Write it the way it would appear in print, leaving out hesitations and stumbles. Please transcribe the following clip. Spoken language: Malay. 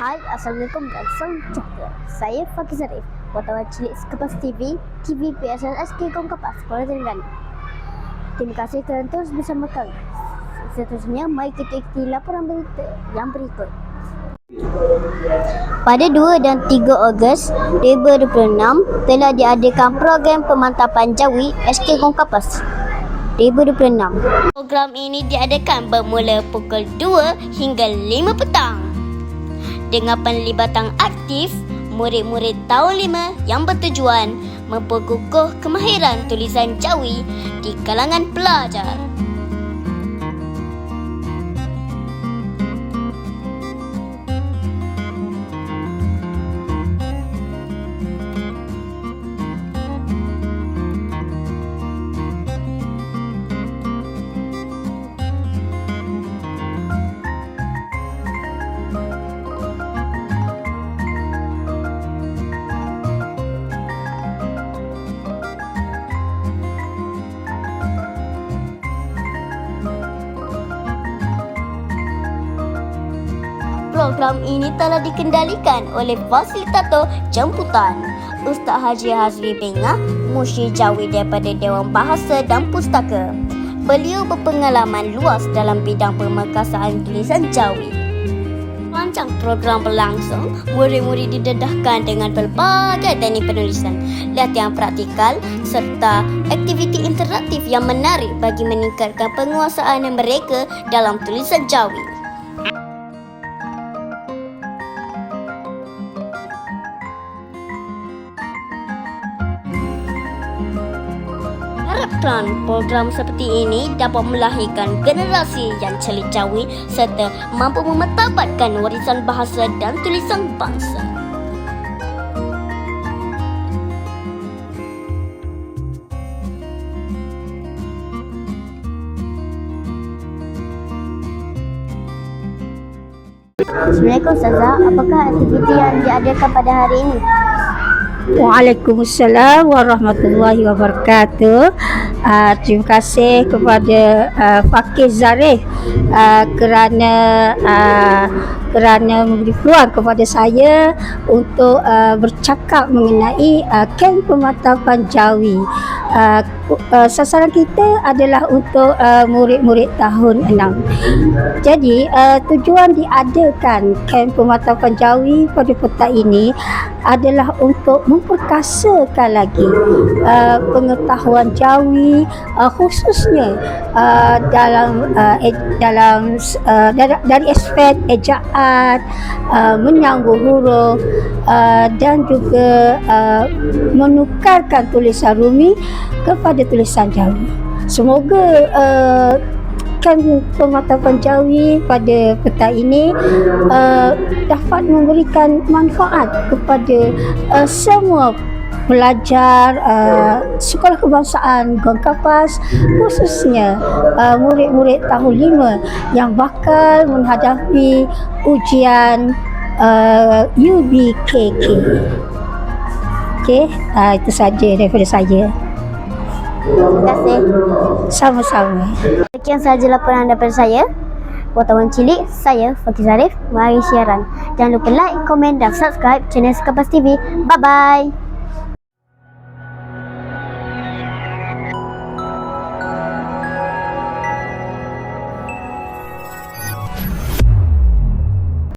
Hai, Assalamualaikum dan salam sejahtera. Saya Fakir Zarif, wartawan cilik Kepas TV, TV PSLSK Kong Kapas, Kuala Terengganu. Terima kasih kerana terus bersama kami. Seterusnya, mari kita ikuti laporan berita yang berikut. Pada 2 dan 3 Ogos 2026 telah diadakan program pemantapan jawi SK Kong Kapas 2026. Program ini diadakan bermula pukul 2 hingga 5 petang. Dengan penlibatan aktif murid-murid tahun 5 yang bertujuan memperkukuh kemahiran tulisan jawi di kalangan pelajar. Program ini telah dikendalikan oleh fasilitator jemputan Ustaz Haji Hazri Bengah, Musyir Jawi daripada Dewan Bahasa dan Pustaka. Beliau berpengalaman luas dalam bidang pemerkasaan tulisan jawi. Sepanjang program berlangsung, murid-murid didedahkan dengan pelbagai teknik penulisan, latihan praktikal serta aktiviti interaktif yang menarik bagi meningkatkan penguasaan mereka dalam tulisan jawi. Harapkan program seperti ini dapat melahirkan generasi yang celik jawi serta mampu memartabatkan warisan bahasa dan tulisan bangsa. Assalamualaikum Ustazah, apakah aktiviti yang diadakan pada hari ini? Waalaikumsalam warahmatullahi wabarakatuh. Terima kasih kepada Fakir Zarif kerana memberi peluang kepada saya untuk bercakap mengenai kem pemantapan jawi. Sasaran kita adalah untuk murid-murid tahun 6. Jadi tujuan diadakan kem pemantapan jawi pada petang ini adalah untuk memperkasakan lagi pengetahuan jawi, khususnya dari aspek ejaan, menyambung huruf dan juga menukarkan tulisan Rumi kepada tulisan jawi. Semoga kan pemantapan jawi pada petang ini dapat memberikan manfaat kepada semua pelajar Sekolah Kebangsaan Kong Kapas, khususnya murid-murid tahun 5 yang bakal menghadapi ujian UBKK. Okey, itu saja daripada saya. Terima kasih. Sama-sama. Sekian sahaja laporan daripada saya, wartawan cilik, saya Fakir Zarif. Mari siaran. Jangan lupa like, komen dan subscribe channel Kepas TV. Bye-bye.